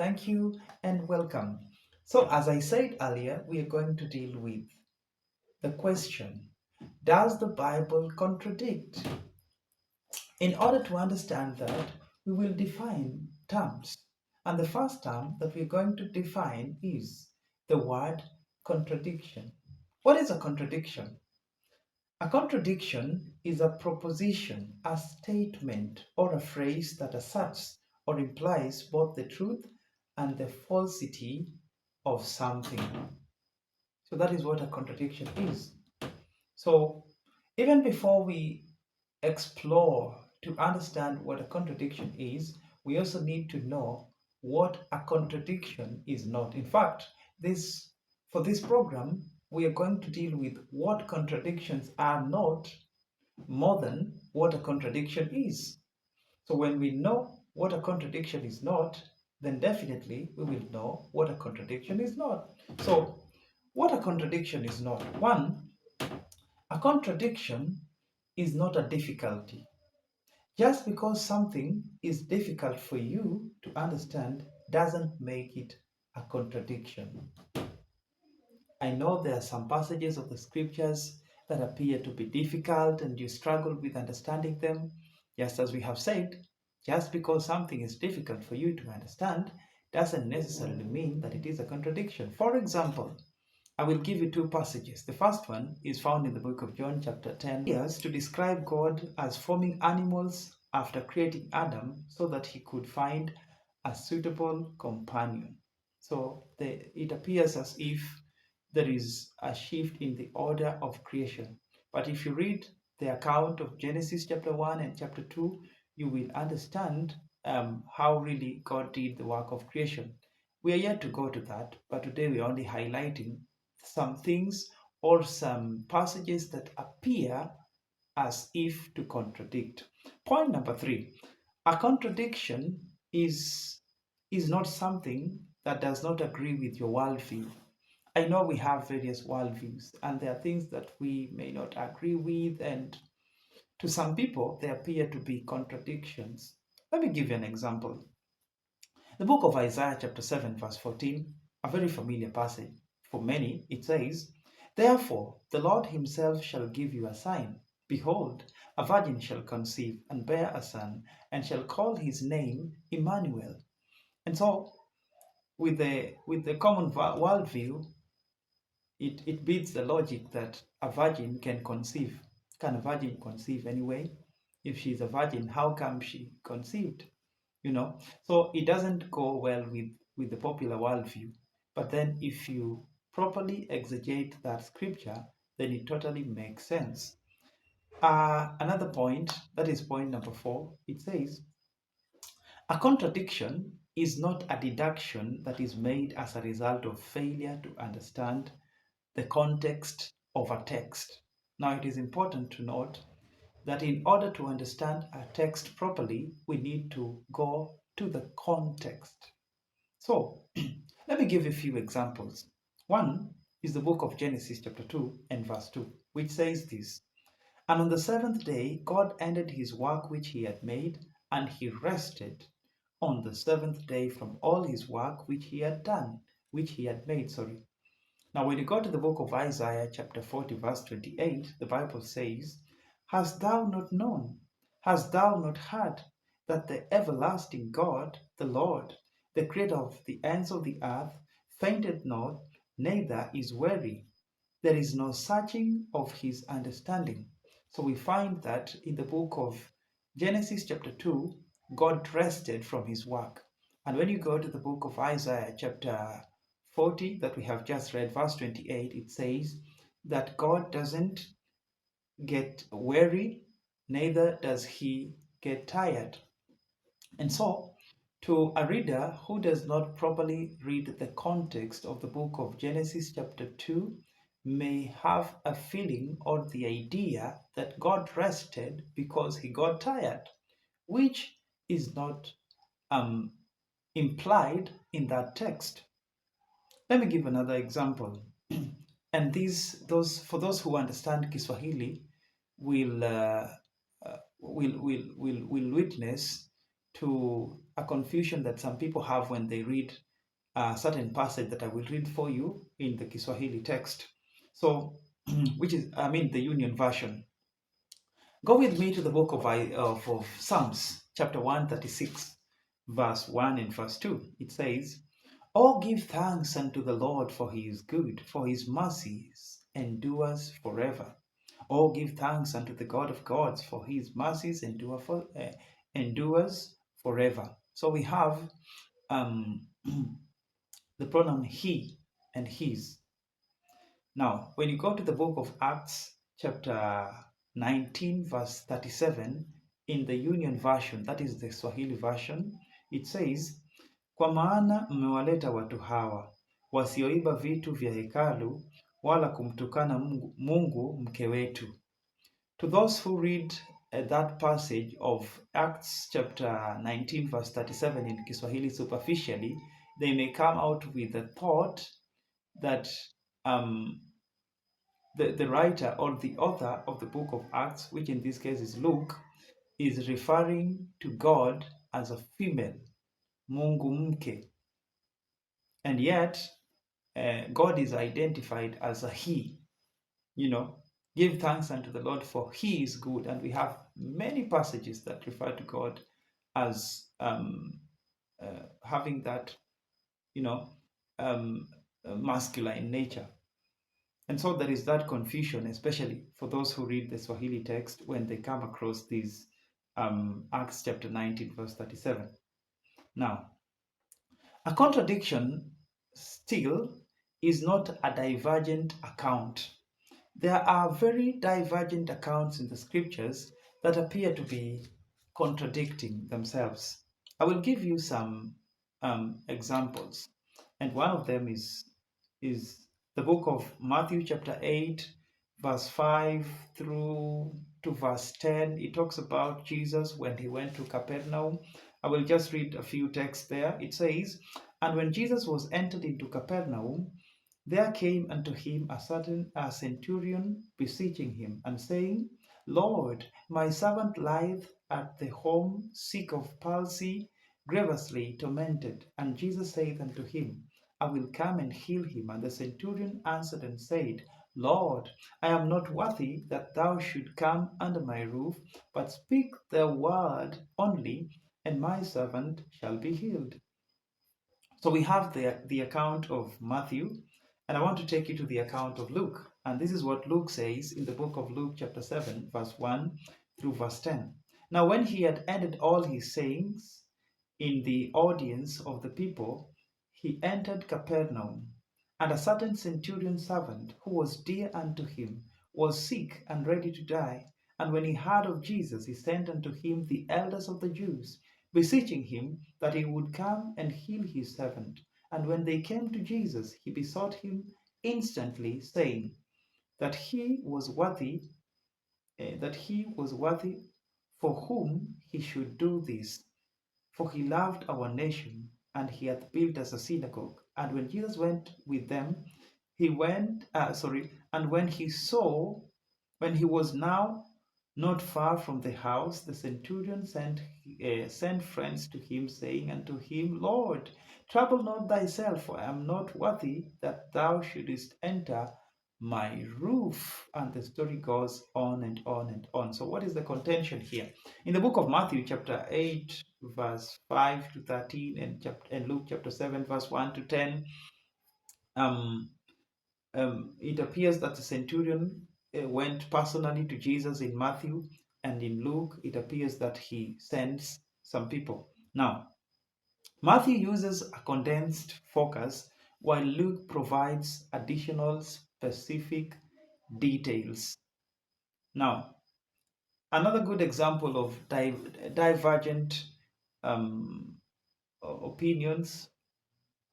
Thank you and welcome. So, as I said earlier, we are going to deal with the question, does the Bible contradict? In order to understand that, we will define terms. And the first term that we're going to define is the word contradiction. What is a contradiction? A contradiction is a proposition, a statement, or a phrase that asserts or implies both the truth and the falsity of something. So that is what a contradiction is. So even before we explore to understand what a contradiction is, we also need to know what a contradiction is not. In fact, this for this program, we are going to deal with what contradictions are not more than what a contradiction is. So when we know what a contradiction is not, then definitely we will know what a contradiction is not. So what a contradiction is not. One, a contradiction is not a difficulty. Just because something is difficult for you to understand doesn't make it a contradiction. I know there are some passages of the scriptures that appear to be difficult and you struggle with understanding them. Just as we have said, just because something is difficult for you to understand doesn't necessarily mean that it is a contradiction. For example, I will give you two passages. The first one is found in the book of John, chapter 10. Yes, to describe God as forming animals after creating Adam so that he could find a suitable companion. So it appears as if there is a shift in the order of creation. But if you read the account of Genesis chapter 1 and chapter 2, you will understand how really God did the work of creation. We are yet to go to that, but today we are only highlighting some things or some passages that appear as if to contradict. Point number three, a contradiction is not something that does not agree with your worldview. I know we have various worldviews, and there are things that we may not agree with, and to some people, they appear to be contradictions. Let me give you an example. The book of Isaiah, chapter 7, verse 14, a very familiar passage for many, it says, "Therefore, the Lord himself shall give you a sign. Behold, a virgin shall conceive and bear a son, and shall call his name Emmanuel." And so, with the common worldview, it beats the logic that a virgin can conceive. Can a virgin conceive anyway? If she's a virgin, how come she conceived? So it doesn't go well with the popular worldview. But then if you properly exegete that scripture, then it totally makes sense. Another point, that is point number 4, it says, a contradiction is not a deduction that is made as a result of failure to understand the context of a text. Now, it is important to note that in order to understand a text properly, we need to go to the context. So, let me give a few examples. One is the book of Genesis, chapter 2 and verse 2, which says this, "And on the seventh day, God ended his work which he had made, and he rested on the seventh day from all his work which he had made. Now, when you go to the book of Isaiah, chapter 40, verse 28, the Bible says, "Hast thou not known? Hast thou not heard that the everlasting God, the Lord, the creator of the ends of the earth, fainted not, neither is weary? There is no searching of his understanding." So we find that in the book of Genesis, chapter 2, God rested from his work. And when you go to the book of Isaiah, chapter 40, that we have just read, verse 28, it says that God doesn't get weary, neither does he get tired. And so, to a reader who does not properly read the context of the book of Genesis, chapter 2, may have a feeling or the idea that God rested because he got tired, which is not implied in that text. Let me give another example. And for those who understand Kiswahili will witness to a confusion that some people have when they read a certain passage that I will read for you in the Kiswahili text. So, which is, I mean, the Union Version. Go with me to the book of Psalms, chapter 136, verse 1 and verse 2. It says, "Oh, give thanks unto the Lord, for he is good, for his mercies endures forever. Oh, give thanks unto the God of gods, for his mercies endures forever." So we have the pronoun he and his. Now, when you go to the book of Acts, chapter 19, verse 37, in the Union Version, that is the Swahili version, it says, "Kwa maana mmewaleta watu hawa wasioiba vitu vya hekalu wala kumtukana Mungu mke wetu." To those who read that passage of Acts chapter 19, verse 37 in Kiswahili superficially, they may come out with the thought that the writer or the author of the book of Acts, which in this case is Luke, is referring to God as a female, Mungu mke. And yet, God is identified as a he. Give thanks unto the Lord, for he is good. And we have many passages that refer to God as having that, masculine nature. And so there is that confusion, especially for those who read the Swahili text when they come across these Acts chapter 19, verse 37. Now, a contradiction still is not a divergent account. There are very divergent accounts in the scriptures that appear to be contradicting themselves. I will give you some examples, and one of them is the book of Matthew chapter 8, verse 5 through to verse 10. It talks about Jesus when he went to Capernaum. I will just read a few texts there. It says, "And when Jesus was entered into Capernaum, there came unto him a centurion, beseeching him, and saying, Lord, my servant lieth at the home, sick of palsy, grievously tormented. And Jesus saith unto him, I will come and heal him. And the centurion answered and said, Lord, I am not worthy that thou should come under my roof, but speak the word only, and my servant shall be healed." So we have the account of Matthew, and I want to take you to the account of Luke. And this is what Luke says in the book of Luke, chapter 7, verse 1 through verse 10. "Now, when he had ended all his sayings in the audience of the people, he entered Capernaum. And a certain centurion servant, who was dear unto him, was sick and ready to die. And when he heard of Jesus, he sent unto him the elders of the Jews, beseeching him that he would come and heal his servant. And when they came to Jesus, he besought him instantly, saying that he was worthy, for whom he should do this. For he loved our nation, and he hath built us a synagogue. And when Jesus went with them, and when he was now not far from the house, the centurion sent friends to him, saying unto him, Lord, trouble not thyself, for I am not worthy that thou shouldest enter my roof. And the story goes on and on and on. So what is the contention here? In the book of Matthew, chapter 8, verse 5 to 13, and Luke chapter 7, verse 1 to 10, it appears that the centurion went personally to Jesus in Matthew, and in Luke, it appears that he sends some people. Now, Matthew uses a condensed focus, while Luke provides additional specific details. Now, another good example of divergent opinions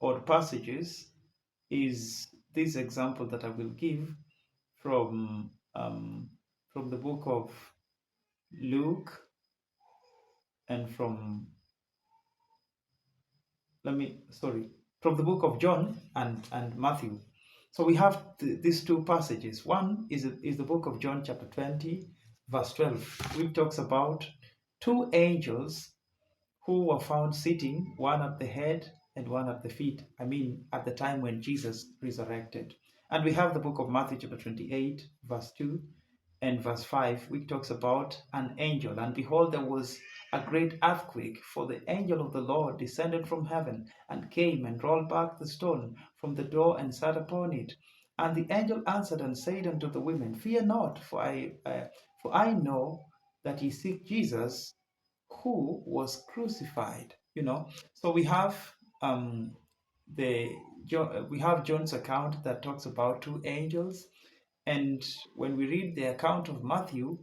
or passages is this example that I will give from the book of Luke and from the book of John and Matthew. So we have these two passages. One is the book of John chapter 20, verse 12, which talks about two angels who were found sitting, one at the head and one at the feet. I mean, at the time when Jesus resurrected. And we have the book of Matthew, chapter 28, verse 2 and verse 5, which talks about an angel. And behold, there was a great earthquake, for the angel of the Lord descended from heaven and came and rolled back the stone from the door and sat upon it. And the angel answered and said unto the women, Fear not, for I know that ye seek Jesus who was crucified. So um, the we have John's account that talks about two angels, and when we read the account of Matthew,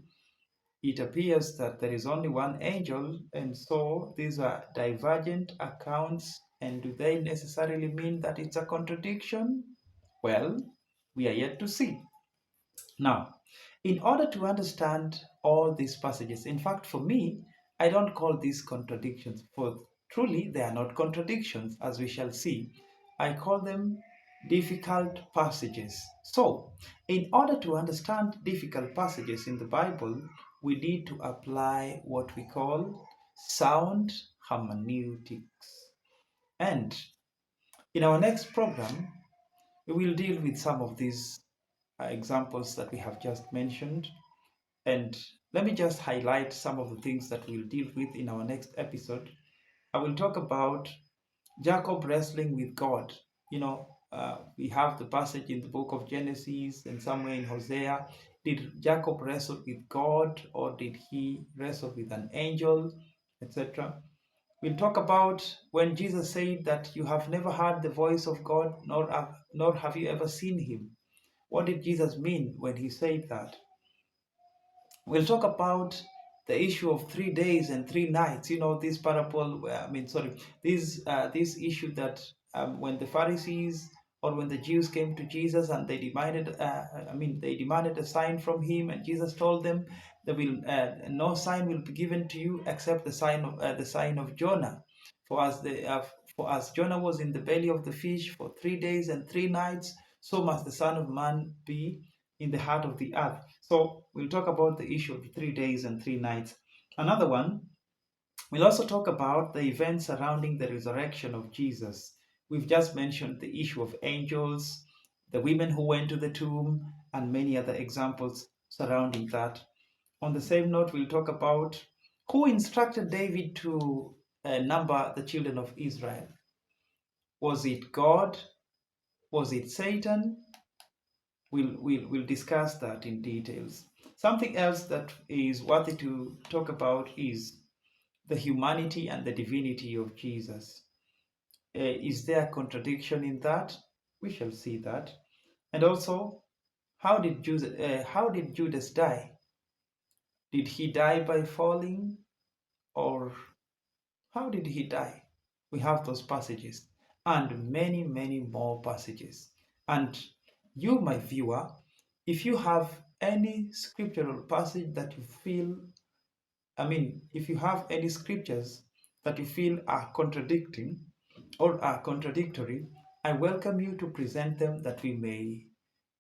it appears that there is only one angel, and so these are divergent accounts. And do they necessarily mean that it's a contradiction? Well, we are yet to see. Now, in order to understand all these passages, in fact, for me, I don't call these contradictions, for truly they are not contradictions, as we shall see. I call them difficult passages. So, in order to understand difficult passages in the Bible, we need to apply what we call sound hermeneutics. And in our next program, we will deal with some of these examples that we have just mentioned. And let me just highlight some of the things that we'll deal with in our next episode. I will talk about Jacob wrestling with God. We have the passage in the book of Genesis and somewhere in Hosea. Did Jacob wrestle with God, or did he wrestle with an angel, etc.? We'll talk about when Jesus said that you have never heard the voice of God, nor have you ever seen him. What did Jesus mean when he said that? We'll talk about the issue of 3 days and 3 nights. This parable. This issue that when the Pharisees or when the Jews came to Jesus and they demanded a sign from him, and Jesus told them, "There will no sign will be given to you except the sign of Jonah. For as Jonah was in the belly of the fish for 3 days and 3 nights, so must the Son of Man be in the heart of the earth." So we'll talk about the issue of the 3 days and 3 nights. Another one, we'll also talk about the events surrounding the resurrection of Jesus. We've just mentioned the issue of angels, the women who went to the tomb, and many other examples surrounding that. On the same note, we'll talk about who instructed David to number the children of Israel. Was it God? Was it Satan? We'll discuss that in details. Something else that is worthy to talk about is the humanity and the divinity of Jesus. Is there a contradiction in that? We shall see that. And also, how did Judas die? Did he die by falling, or how did he die? We have those passages and many, many more passages. And you, my viewer, if you have any scriptural passage that you feel, if you have any scriptures that you feel are contradicting or are contradictory, I welcome you to present them that we may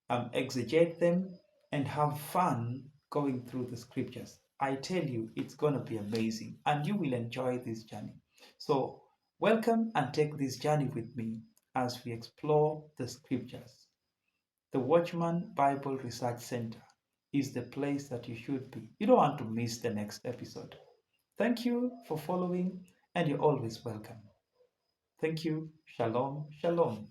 exegete them and have fun going through the scriptures. I tell you, it's going to be amazing and you will enjoy this journey. So, welcome and take this journey with me as we explore the scriptures. The Watchman Bible Research Center is the place that you should be. You don't want to miss the next episode. Thank you for following, and you're always welcome. Thank you. Shalom, shalom.